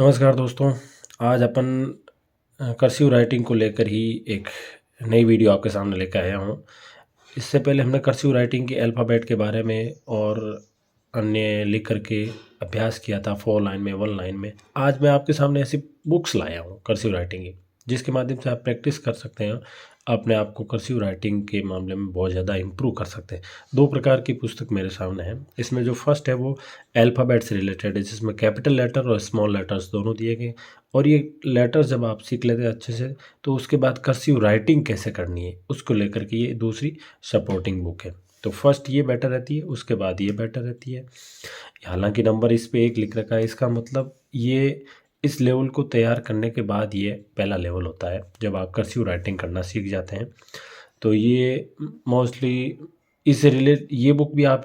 नमस्कार दोस्तों। आज अपन कर्सिव राइटिंग को लेकर ही एक नई वीडियो आपके सामने लेकर आया हूँ। इससे पहले हमने कर्सिव राइटिंग के अल्फ़ाबेट के बारे में और अन्य लिख कर के अभ्यास किया था 4 लाइन में 1 लाइन में। आज मैं आपके सामने ऐसी बुक्स लाया हूँ कर्सिव राइटिंग की, जिसके माध्यम से आप प्रैक्टिस कर सकते हैं, अपने आप को कर्सिव राइटिंग के मामले में बहुत ज़्यादा इम्प्रूव कर सकते हैं। 2 प्रकार की पुस्तक मेरे सामने है। इसमें जो फर्स्ट है वो अल्फ़ाबेट से रिलेटेड है, जिसमें कैपिटल लेटर और स्मॉल लेटर्स दोनों दिए गए, और ये लेटर्स जब आप सीख लेते हैं अच्छे से तो उसके बाद कर्सिव राइटिंग कैसे करनी है उसको लेकर के ये दूसरी सपोर्टिंग बुक है। तो फर्स्ट ये बेटर रहती है, उसके बाद ये बेटर रहती है। हालांकि नंबर इस पे 1 लिख रखा है, इसका मतलब ये इस लेवल को तैयार करने के बाद ये पहला लेवल होता है जब आप कर्सिव राइटिंग करना सीख जाते हैं। तो ये मोस्टली इससे रिलेट ये बुक भी आप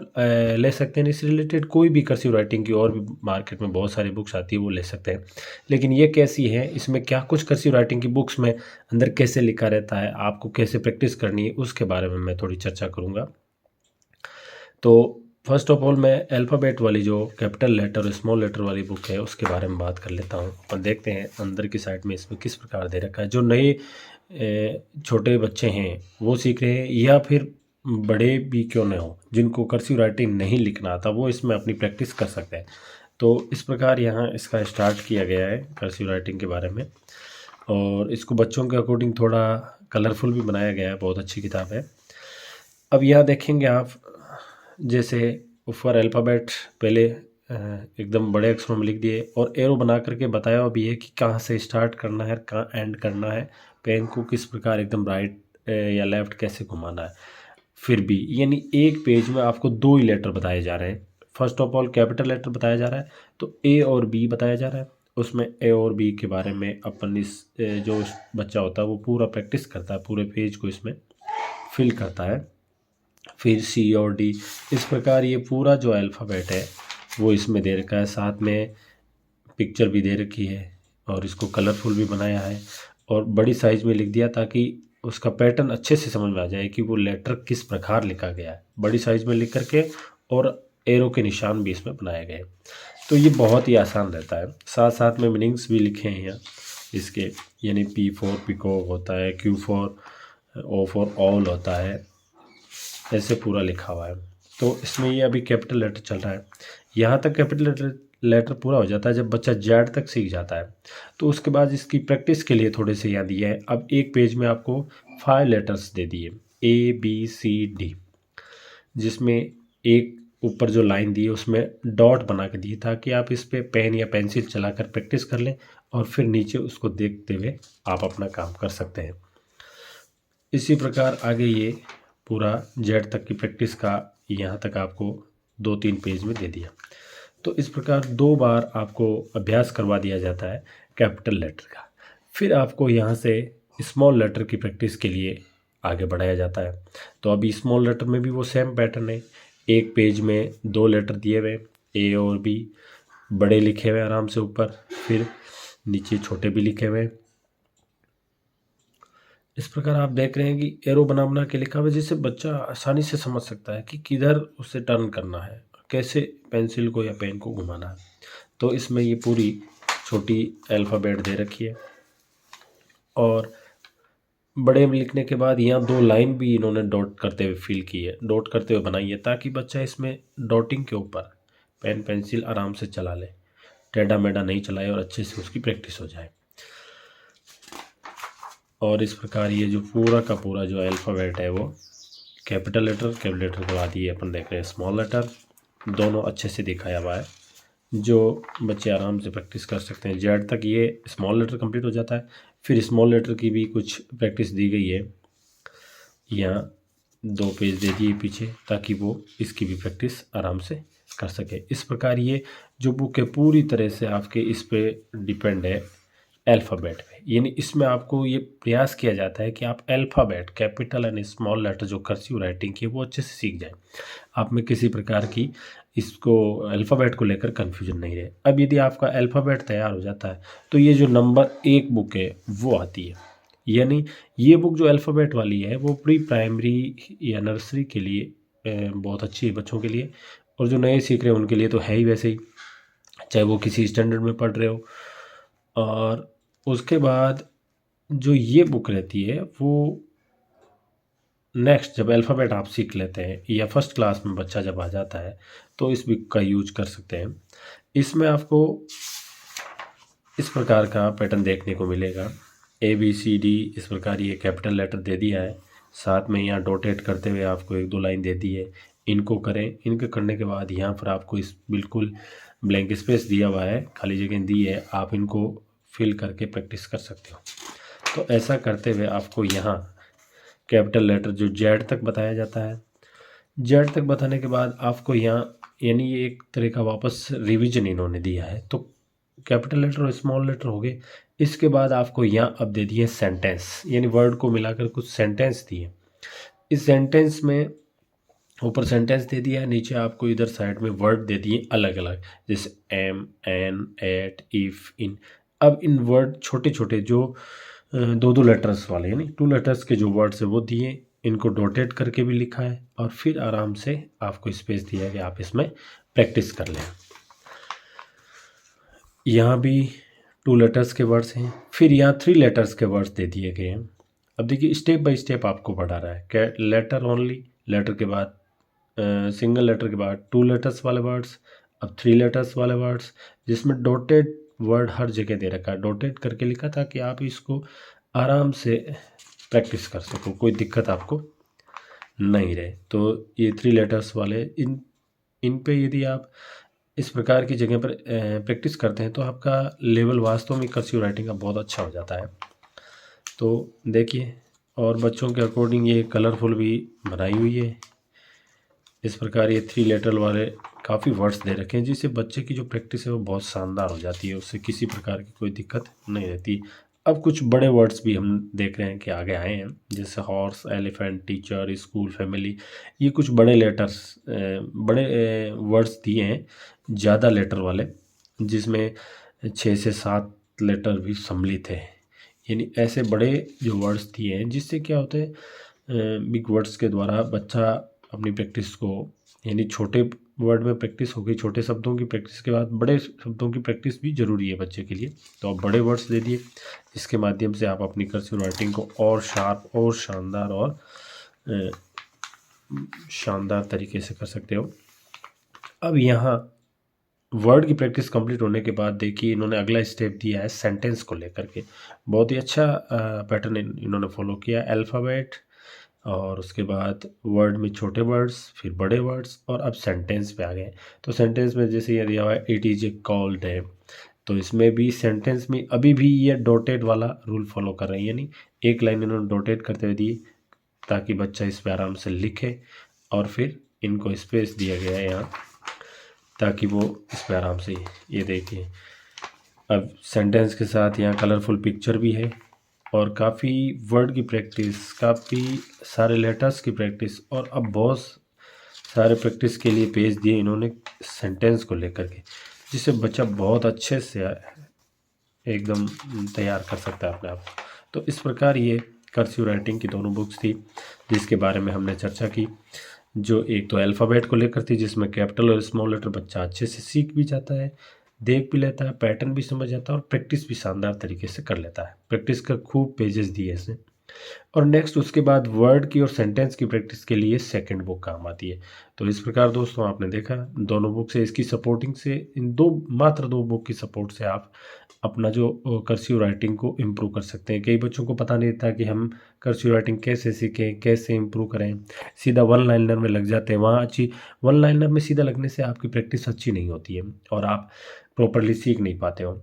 ले सकते हैं। इससे रिलेटेड कोई भी कर्सिव राइटिंग की और भी मार्केट में बहुत सारी बुक्स आती है, वो ले सकते हैं। लेकिन ये कैसी है, इसमें क्या कुछ कर्सिव राइटिंग की बुक्स में अंदर कैसे लिखा रहता है, आपको कैसे प्रैक्टिस करनी है, उसके बारे में मैं थोड़ी चर्चा करूँगा। तो फर्स्ट ऑफ ऑल मैं अल्फ़ाबेट वाली जो कैपिटल लेटर और स्मॉल लेटर वाली बुक है उसके बारे में बात कर लेता हूँ। अपन देखते हैं अंदर की साइड में इसमें किस प्रकार दे रखा है। जो नए छोटे बच्चे हैं वो सीख रहे हैं, या फिर बड़े भी क्यों न हो, जिनको कर्सिव राइटिंग नहीं लिखना आता, वो इसमें अपनी प्रैक्टिस कर सकते हैं। तो इस प्रकार यहाँ इसका स्टार्ट किया गया है कर्सिव राइटिंग के बारे में, और इसको बच्चों के अकॉर्डिंग थोड़ा कलरफुल भी बनाया गया है। बहुत अच्छी किताब है। अब यहाँ देखेंगे आप, जैसे ऊपर अल्फ़ाबेट पहले एकदम बड़े अक्षरों में लिख दिए और एरो बना करके बताया भी है कि कहाँ से स्टार्ट करना है, कहाँ एंड करना है, पेन को किस प्रकार एकदम राइट या लेफ़्ट कैसे घुमाना है। फिर भी यानी एक पेज में आपको 2 ही लेटर बताए जा रहे हैं। First of all capital letter बताया जा रहा है, तो ए और बी बताया जा रहा है। उसमें ए और बी के बारे में अपन जो बच्चा होता है वो पूरा प्रैक्टिस करता है, पूरे पेज को इसमें फिल करता है। फिर सी और डी, इस प्रकार ये पूरा जो अल्फ़ाबेट है वो इसमें दे रखा है। साथ में पिक्चर भी दे रखी है और इसको कलरफुल भी बनाया है और बड़ी साइज़ में लिख दिया ताकि उसका पैटर्न अच्छे से समझ में आ जाए कि वो लेटर किस प्रकार लिखा गया है, बड़ी साइज़ में लिख करके, और एरो के निशान भी इसमें बनाए गए। तो ये बहुत ही आसान रहता है। साथ साथ में मीनिंग्स भी लिखे हैं यहाँ इसके, यानी पी फॉर पिकॉक होता है, Q for O for all होता है, ऐसे पूरा लिखा हुआ है। तो इसमें ये अभी कैपिटल लेटर चल रहा है। यहाँ तक कैपिटल लेटर पूरा हो जाता है जब बच्चा जेड तक सीख जाता है। तो उसके बाद इसकी प्रैक्टिस के लिए थोड़े से यहाँ दिए हैं। अब एक पेज में आपको 5 लेटर्स दे दिए, ए बी सी डी, जिसमें एक ऊपर जो लाइन दी है उसमें डॉट बना के दिए ताकि आप इस पे पेन या पेंसिल चलाकर प्रैक्टिस कर लें और फिर नीचे उसको देखते हुए आप अपना काम कर सकते हैं। इसी प्रकार आगे ये पूरा जेड तक की प्रैक्टिस का यहाँ तक आपको 2-3 पेज में दे दिया। तो इस प्रकार 2 बार आपको अभ्यास करवा दिया जाता है कैपिटल लेटर का। फिर आपको यहाँ से स्मॉल लेटर की प्रैक्टिस के लिए आगे बढ़ाया जाता है। तो अभी स्मॉल लेटर में भी वो सेम पैटर्न है। एक पेज में 2 लेटर दिए हुए, ए और बी बड़े लिखे हुए आराम से ऊपर, फिर नीचे छोटे भी लिखे हुए। इस प्रकार आप देख रहे हैं कि एरो बना के लिखा हुआ है, जिससे बच्चा आसानी से समझ सकता है कि किधर उसे टर्न करना है, कैसे पेंसिल को या पेन को घुमाना है। तो इसमें ये पूरी छोटी अल्फ़ाबेट दे रखी है, और बड़े में लिखने के बाद यहाँ 2 लाइन भी इन्होंने डॉट करते हुए फिल की है, डॉट करते हुए बनाई है, ताकि बच्चा इसमें डॉटिंग के ऊपर पेन पेंसिल आराम से चला ले, टेढ़ा मेढ़ा नहीं चलाए, और अच्छे से उसकी प्रैक्टिस हो जाए। और इस प्रकार ये जो पूरा का पूरा जो अल्फ़ाबेट है वो कैपिटल लेटर के बाद ये अपन देख रहे हैं स्मॉल लेटर, दोनों अच्छे से दिखाया हुआ है जो बच्चे आराम से प्रैक्टिस कर सकते हैं। जेड तक ये स्मॉल लेटर कंप्लीट हो जाता है। फिर स्मॉल लेटर की भी कुछ प्रैक्टिस दी गई है, यहाँ 2 पेज दे दिए पीछे ताकि वो इसकी भी प्रैक्टिस आराम से कर सके। इस प्रकार ये जो बुक है पूरी तरह से आपके इस पे डिपेंड है अल्फ़ाबेट पे, यानी इसमें आपको ये प्रयास किया जाता है कि आप alphabet capital and small letter जो कर्सिव राइटिंग की है वो अच्छे से सीख जाएं। आप में किसी प्रकार की इसको अल्फ़ाबेट को लेकर कन्फ्यूजन नहीं रहे। अब यदि आपका अल्फ़ाबेट तैयार हो जाता है तो ये जो नंबर 1 बुक है वो आती है, यानी ये बुक जो अल्फ़ाबेट वाली है वो प्री प्राइमरी या नर्सरी के लिए बहुत अच्छी है बच्चों के लिए, और जो नए सीख रहे हैं उनके लिए तो है ही वैसे ही, चाहे वो किसी स्टैंडर्ड में पढ़ रहे हो और उसके बाद जो ये बुक रहती है वो नेक्स्ट जब अल्फ़ाबेट आप सीख लेते हैं या फर्स्ट क्लास में बच्चा जब आ जाता है तो इस बुक का यूज कर सकते हैं। इसमें आपको इस प्रकार का पैटर्न देखने को मिलेगा, ABCD इस प्रकार ये कैपिटल लेटर दे दिया है, साथ में यहाँ डॉटेट करते हुए आपको 1-2 लाइन दे दी है। इनको करें, इनको करने के बाद यहाँ पर आपको इस बिल्कुल ब्लैंक स्पेस दिया हुआ है, खाली जगह दी है, आप इनको फिल करके प्रैक्टिस कर सकते हो। तो ऐसा करते हुए आपको यहाँ कैपिटल लेटर जो जेड तक बताया जाता है, जेड तक बताने के बाद आपको यहाँ यानी ये एक तरह का वापस रिवीजन इन्होंने दिया है। तो कैपिटल लेटर और स्मॉल लेटर हो गए। इसके बाद आपको यहाँ अब दे दिए सेंटेंस, यानी वर्ड को मिलाकर कुछ सेंटेंस दिए। इस सेंटेंस में ऊपर सेंटेंस दे दिया है, नीचे आपको इधर साइड में वर्ड दे दिए अलग अलग, जैसे एम, एन, एट, इफ, इन। अब इन वर्ड छोटे छोटे जो 2-2 लेटर्स वाले यानी 2 लेटर्स के जो वर्ड्स है वो दिए, इनको डॉटेट करके भी लिखा है और फिर आराम से आपको स्पेस दिया कि आप इसमें प्रैक्टिस कर लें। यहाँ भी 2 लेटर्स के वर्ड्स हैं, फिर यहाँ 3 लेटर्स के वर्ड्स दे दिए गए हैं। अब देखिए स्टेप बाय स्टेप आपको बढ़ा रहा है कि लेटर ओनली, लेटर के बाद सिंगल लेटर के बाद 2 लेटर्स वाले वर्ड्स, अब 3 लेटर्स वाले वर्ड्स, जिसमें डॉटेड वर्ड हर जगह दे रखा है, डॉटेड करके लिखा था कि आप इसको आराम से प्रैक्टिस कर सको, कोई दिक्कत आपको नहीं रहे। तो ये 3 लेटर्स वाले इन पे यदि आप इस प्रकार की जगह पर प्रैक्टिस करते हैं तो आपका लेवल वास्तव में कर्सिव राइटिंग का बहुत अच्छा हो जाता है। तो देखिए, और बच्चों के अकॉर्डिंग ये कलरफुल भी बनाई हुई है। इस प्रकार ये 3 लेटर वाले काफ़ी वर्ड्स दे रखे हैं, जिससे बच्चे की जो प्रैक्टिस है वो बहुत शानदार हो जाती है, उससे किसी प्रकार की कोई दिक्कत नहीं रहती। अब कुछ बड़े वर्ड्स भी हम देख रहे हैं कि आगे आए हैं, जैसे horse, elephant, teacher, school, family. ये कुछ बड़े लेटर्स बड़े वर्ड्स दिए हैं, ज़्यादा लेटर वाले, जिसमें 6 से 7 लेटर भी सम्मिलित है। यानी ऐसे बड़े जो वर्ड्स दिए हैं, जिससे क्या होता है बिग वर्ड्स के द्वारा बच्चा अपनी प्रैक्टिस को, यानी छोटे वर्ड में प्रैक्टिस हो गई, छोटे शब्दों की प्रैक्टिस के बाद बड़े शब्दों की प्रैक्टिस भी ज़रूरी है बच्चे के लिए। तो आप बड़े वर्ड्स दे दिए, इसके माध्यम से आप अपनी कर्सिव राइटिंग को और शार्प और शानदार और शानदार तरीके से कर सकते हो। अब यहाँ वर्ड की प्रैक्टिस कंप्लीट होने के बाद देखिए इन्होंने अगला स्टेप दिया है सेंटेंस को लेकर के। बहुत ही अच्छा पैटर्न इन्होंने फॉलो किया। अल्फ़ाबेट और उसके बाद वर्ड में छोटे वर्ड्स, फिर बड़े वर्ड्स, और अब सेंटेंस पे आ गए। तो सेंटेंस में जैसे ये दिया हुआ है it is a cold day, तो इसमें भी सेंटेंस में अभी भी ये डॉटेड वाला रूल फॉलो कर रहे हैं, यानी एक लाइन इन्होंने डॉटेड करते हुए दी ताकि बच्चा इस पर आराम से लिखे, और फिर इनको स्पेस दिया गया है यहाँ ताकि वो इस पर आराम से ये देखिए। अब सेंटेंस के साथ यहाँ कलरफुल पिक्चर भी है और काफ़ी वर्ड की प्रैक्टिस, काफ़ी सारे लेटर्स की प्रैक्टिस, और अब बहुत सारे प्रैक्टिस के लिए पेज दिए इन्होंने सेंटेंस को लेकर के, जिससे बच्चा बहुत अच्छे से एकदम तैयार कर सकता है अपने आप को। तो इस प्रकार ये कर्सिव राइटिंग की दोनों बुक्स थी जिसके बारे में हमने चर्चा की। जो एक तो अल्फ़ाबेट को लेकर थी, जिसमें कैपिटल और स्मॉल लेटर बच्चा अच्छे से सीख भी जाता है, देख भी लेता है, पैटर्न भी समझ जाता है और प्रैक्टिस भी शानदार तरीके से कर लेता है। प्रैक्टिस का खूब पेजेस दिए इसने। और नेक्स्ट उसके बाद वर्ड की और सेंटेंस की प्रैक्टिस के लिए सेकंड बुक काम आती है। तो इस प्रकार दोस्तों आपने देखा दोनों बुक से, इसकी सपोर्टिंग से, इन मात्र दो बुक की सपोर्ट से आप अपना जो कर्सिव राइटिंग को इम्प्रूव कर सकते हैं। कई बच्चों को पता नहीं था कि हम कर्सिव राइटिंग कैसे सीखें, कैसे इम्प्रूव करें, सीधा वन लाइनर में लग जाते हैं। वहाँ अच्छी वन लाइनर में सीधा लगने से आपकी प्रैक्टिस अच्छी नहीं होती है और आप प्रॉपरली सीख नहीं पाते हो।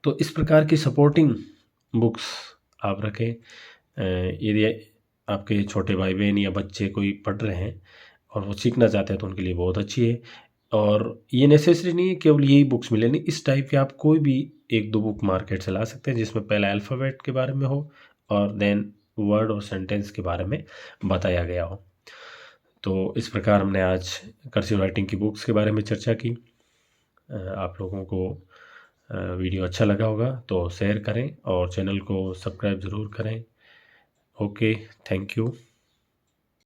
तो इस प्रकार की सपोर्टिंग बुक्स आप रखें। यदि आपके छोटे भाई बहन या बच्चे कोई पढ़ रहे हैं और वो सीखना चाहते हैं तो उनके लिए बहुत अच्छी है। और ये नेसेसरी नहीं है केवल यही बुक्स मिले, नहीं, इस टाइप के आप कोई भी 1-2 बुक मार्केट से ला सकते हैं जिसमें पहले अल्फ़ाबेट के बारे में हो और देन वर्ड और सेंटेंस के बारे में बताया गया हो। तो इस प्रकार हमने आज कर्सिव राइटिंग की बुक्स के बारे में चर्चा की। आप लोगों को वीडियो अच्छा लगा होगा तो शेयर करें और चैनल को सब्सक्राइब ज़रूर करें। Okay, thank you.